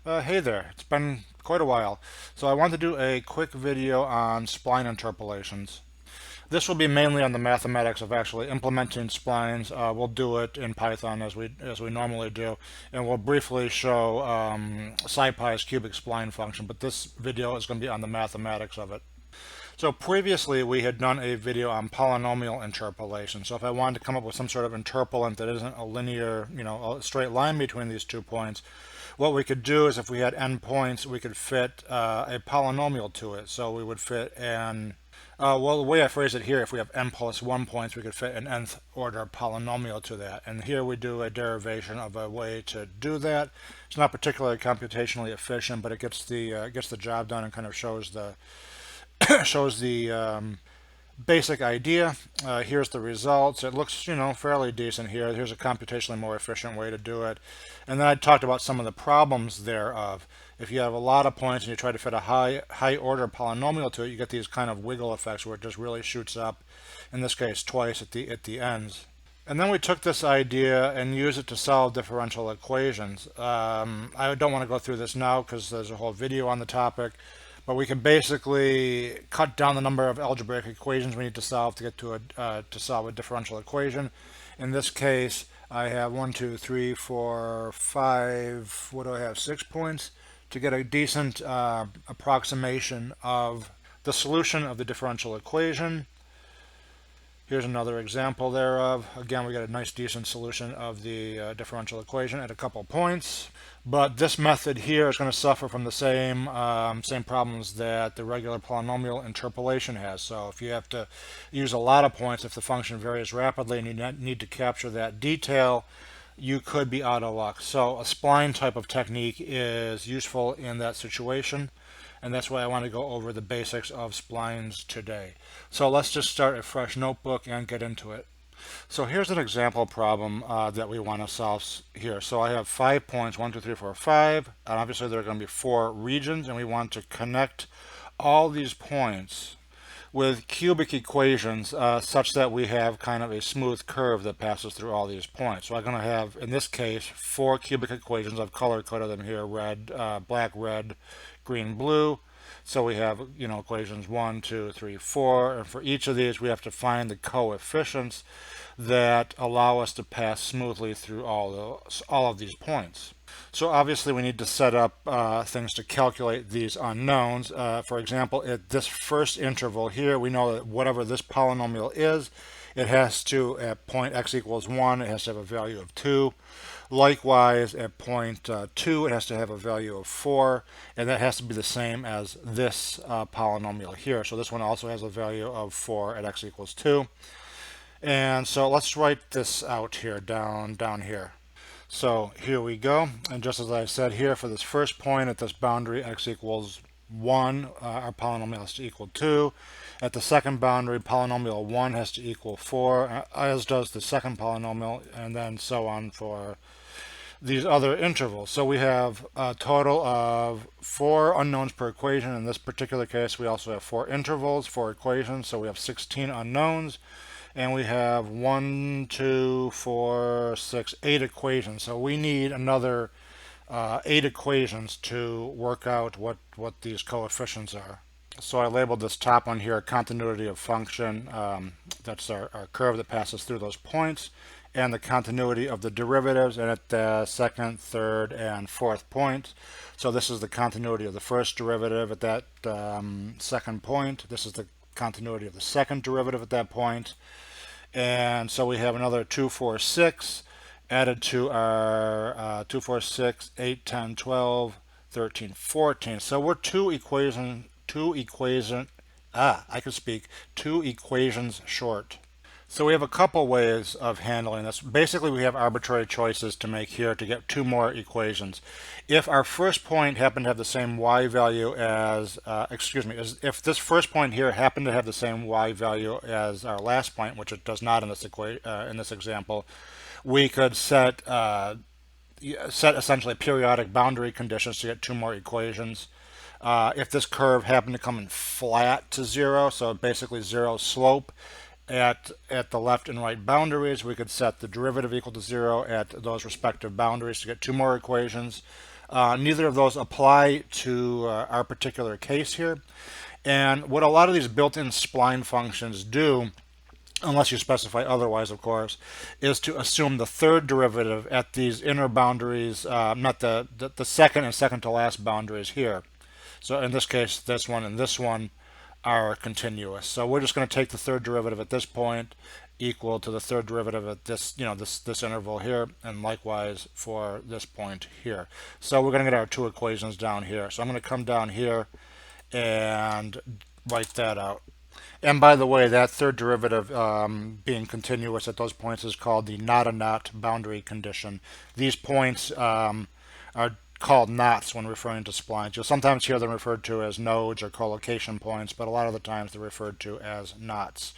Hey there, it's been quite a while. So I want to do a quick video on spline interpolations. This will be mainly on the mathematics of actually implementing splines. We'll do it in Python as we normally do, and we'll briefly show Scipy's cubic spline function, but this video is going to be on the mathematics of it. So previously we had done a video on polynomial interpolation. So if I wanted to come up with some sort of interpolant that isn't a linear, a straight line between these 2 points, what we could do is if we had n points, we could fit a polynomial to it. So we would fit well, the way I phrase it here, if we have n plus 1 points, we could fit an nth order polynomial to that. And here we do a derivation of a way to do that. It's not particularly computationally efficient, but it gets the job done and kind of shows the shows the basic idea. Here's the results. It looks, fairly decent here. Here's a computationally more efficient way to do it. And then I talked about some of the problems thereof. If you have a lot of points and you try to fit a high order polynomial to it, you get these kind of wiggle effects where it just really shoots up, in this case twice at the ends. And then we took this idea and used it to solve differential equations. I don't want to go through this now because there's a whole video on the topic. But we can basically cut down the number of algebraic equations we need to solve to get to solve a differential equation. In this case, I have 1, 2, 3, 4, 5. What do I have? 6 points to get a decent approximation of the solution of the differential equation. Here's another example thereof. Again, we got a nice decent solution of the differential equation at a couple points. But this method here is going to suffer from the same problems that the regular polynomial interpolation has. So if you have to use a lot of points, if the function varies rapidly and you need to capture that detail, you could be out of luck. So a spline type of technique is useful in that situation. And that's why I want to go over the basics of splines today. So let's just start a fresh notebook and get into it. So here's an example problem that we want to solve here. So I have 5 points, 1, 2, 3, 4, 5, and obviously there are going to be 4 regions, and we want to connect all these points with cubic equations such that we have kind of a smooth curve that passes through all these points. So I'm going to have, in this case, 4 cubic equations. I've color-coded them here: red, black, red, green, blue. So we have, equations 1, 2, 3, 4, and for each of these we have to find the coefficients that allow us to pass smoothly through all of these points. So obviously we need to set up things to calculate these unknowns. For example, at this first interval here, we know that whatever this polynomial is, it has to, at point x equals 1, it has to have a value of 2. Likewise, at point 2, it has to have a value of 4, and that has to be the same as this polynomial here. So this one also has a value of 4 at x equals 2. And so let's write this out here, down here. So here we go. And just as I said here, for this first point at this boundary, x equals 1, our polynomial has to equal 2. At the second boundary, polynomial 1 has to equal 4, as does the second polynomial, and then so on for these other intervals. So we have a total of 4 unknowns per equation. In this particular case, we also have 4 intervals, 4 equations, so we have 16 unknowns. And we have 1, 2, 4, 6, 8 equations. So we need another 8 equations to work out what these coefficients are. So I labeled this top one here continuity of function. That's our curve that passes through those points, and the continuity of the derivatives, and at the second, third, and fourth point. So this is the continuity of the first derivative at that second point. This is the continuity of the second derivative at that point. And so we have another 2, 4, 6 added to our 2, 4, 6, 8, 10, 12, 13, 14. So we're two equations short. So we have a couple ways of handling this. Basically, we have arbitrary choices to make here to get 2 more equations. If our first point happened to have the same y value as, if this first point here happened to have the same y value as our last point, which it does not in this example, we could set essentially periodic boundary conditions to get 2 more equations. If this curve happened to come in flat to 0, so basically 0 slope, at the left and right boundaries, we could set the derivative equal to 0 at those respective boundaries to get 2 more equations. Neither of those apply to our particular case here. And what a lot of these built-in spline functions do, unless you specify otherwise, of course, is to assume the third derivative at these inner boundaries, not the second and second to last boundaries here. So in this case, this one and this one are continuous. So we're just going to take the third derivative at this point equal to the third derivative at this, this interval here, and likewise for this point here. So we're going to get our two equations down here. So I'm going to come down here and write that out. And by the way, that third derivative being continuous at those points is called the not a knot boundary condition. These points are called knots when referring to splines. You'll sometimes hear them referred to as nodes or collocation points, but a lot of the times they're referred to as knots.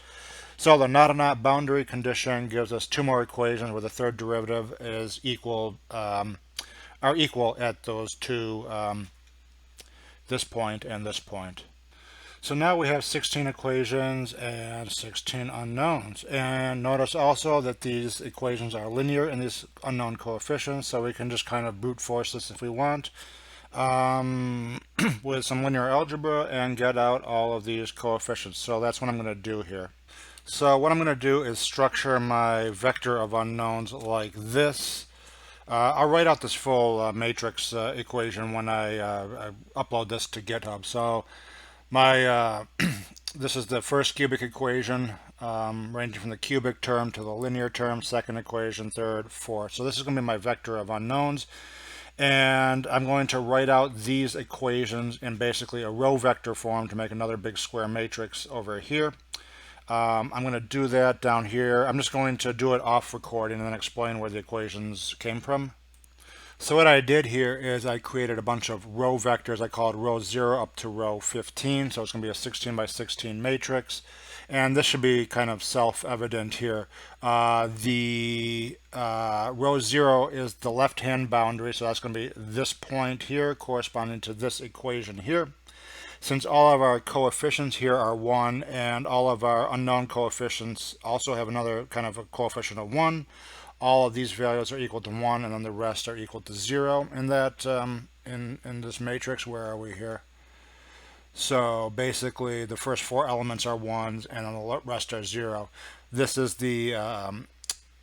So the not a knot boundary condition gives us two more equations where the third derivative is equal, are equal at those two, this point and this point. So now we have 16 equations and 16 unknowns. And notice also that these equations are linear in these unknown coefficients, so we can just kind of brute force this if we want with some linear algebra and get out all of these coefficients. So that's what I'm going to do here. So what I'm going to do is structure my vector of unknowns like this. I'll write out this full matrix equation when I upload this to GitHub. So my this is the first cubic equation, ranging from the cubic term to the linear term, second equation, third, fourth. So this is going to be my vector of unknowns. And I'm going to write out these equations in basically a row vector form to make another big square matrix over here. I'm going to do that down here. I'm just going to do it off recording and then explain where the equations came from. So what I did here is I created a bunch of row vectors. I called row 0 up to row 15. So it's going to be a 16 by 16 matrix. And this should be kind of self-evident here. The row 0 is the left-hand boundary. So that's going to be this point here corresponding to this equation here. Since all of our coefficients here are 1 and all of our unknown coefficients also have another kind of a coefficient of 1, all of these values are equal to 1 and then the rest are equal to 0 in that in this matrix. Where are we here? So basically the first four elements are 1s and then the rest are 0. This is the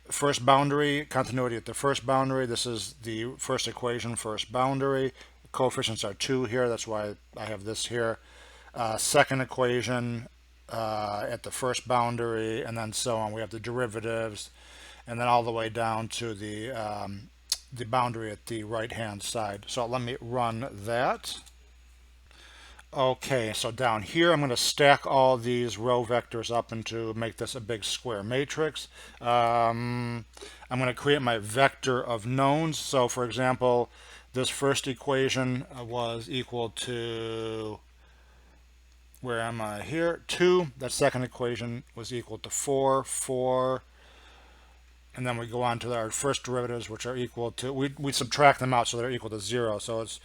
first boundary, continuity at the first boundary. This is the first equation, first boundary. Coefficients are 2 here, that's why I have this here. Second equation at the first boundary, and then so on. We have the derivatives, and then all the way down to the boundary at the right hand side. So let me run that. Okay, so down here I'm going to stack all these row vectors up into make this a big square matrix. I'm going to create my vector of knowns. So for example, this first equation was equal to, where am I here? 2. That second equation was equal to 4, 4. And then we go on to our first derivatives, which are equal to, we subtract them out so they're equal to 0. So it's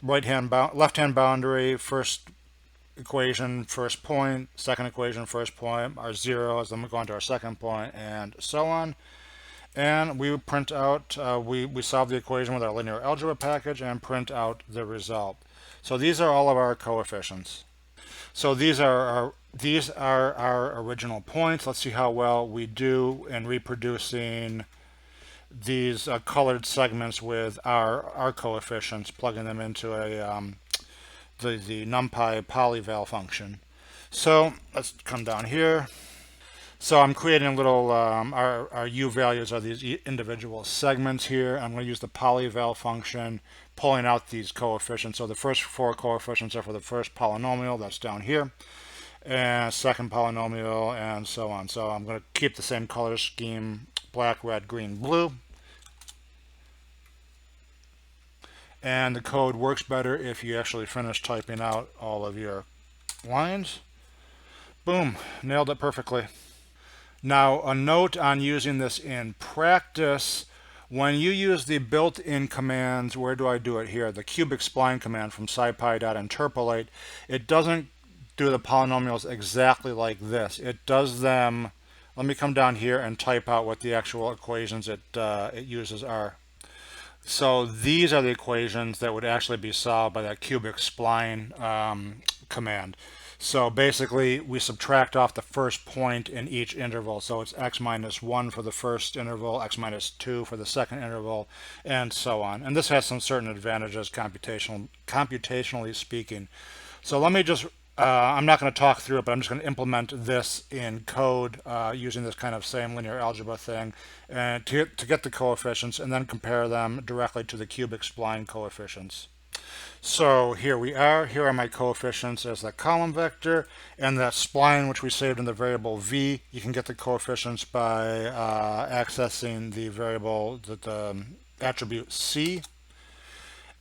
left-hand boundary, first equation, first point, second equation, first point, our zeros, then we go on to our second point, and so on. And we print out, we solve the equation with our linear algebra package and print out the result. So these are all of our coefficients. So these are our original points. Let's see how well we do in reproducing these colored segments with our coefficients, plugging them into a the Numpy polyval function. So let's come down here. So I'm creating a little, our u values are these individual segments here. I'm going to use the polyval function, pulling out these coefficients. So the first four coefficients are for the first polynomial, that's down here, and second polynomial, and so on. So I'm going to keep the same color scheme, black, red, green, blue. And the code works better if you actually finish typing out all of your lines. Boom, nailed it perfectly. Now, a note on using this in practice: when you use the built-in commands, where do I do it here? The cubic spline command from scipy.interpolate, it doesn't do the polynomials exactly like this. It does them, let me come down here and type out what the actual equations it uses are. So these are the equations that would actually be solved by that cubic spline command. So basically, we subtract off the first point in each interval. So it's x minus 1 for the first interval, x minus 2 for the second interval, and so on. And this has some certain advantages computationally speaking. So let me just, I'm not going to talk through it, but I'm just going to implement this in code using this kind of same linear algebra thing and to get the coefficients and then compare them directly to the cubic spline coefficients. So here we are. Here are my coefficients as the column vector, and that spline which we saved in the variable v. You can get the coefficients by accessing the variable, the attribute c.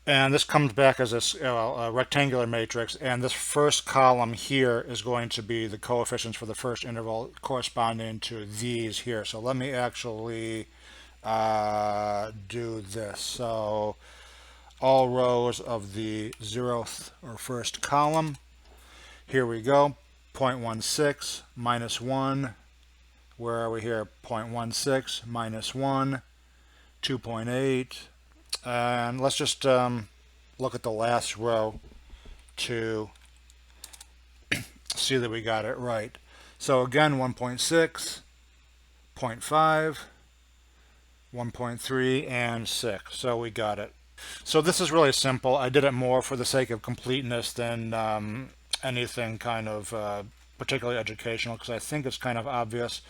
And this comes back as a rectangular matrix, and this first column here is going to be the coefficients for the first interval corresponding to these here. So let me actually do this. So all rows of the 0th or first column. Here we go, 0.16 minus 1. Where are we here? 0.16 minus 1, 2.8. And let's just look at the last row to see that we got it right. So again, 1.6, 0.5, 1.3, and 6. So we got it. So this is really simple. I did it more for the sake of completeness than anything kind of particularly educational, because I think it's kind of obvious.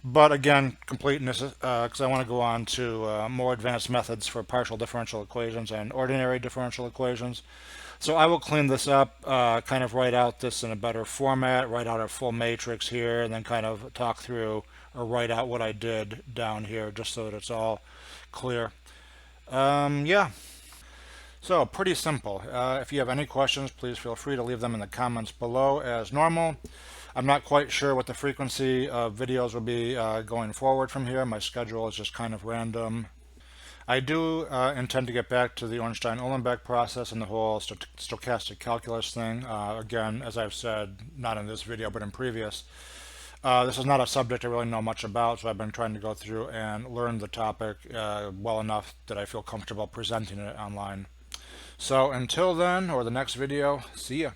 But again, completeness, because I want to go on to more advanced methods for partial differential equations and ordinary differential equations. So I will clean this up, kind of write out this in a better format, write out a full matrix here, and then kind of talk through or write out what I did down here, just so that it's all clear. Yeah. So pretty simple. If you have any questions, please feel free to leave them in the comments below as normal. I'm not quite sure what the frequency of videos will be going forward from here. My schedule is just kind of random. I do intend to get back to the Ornstein-Uhlenbeck process and the whole stochastic calculus thing. Again, as I've said, not in this video, but in previous. This is not a subject I really know much about, so I've been trying to go through and learn the topic well enough that I feel comfortable presenting it online. So until then, or the next video, see ya.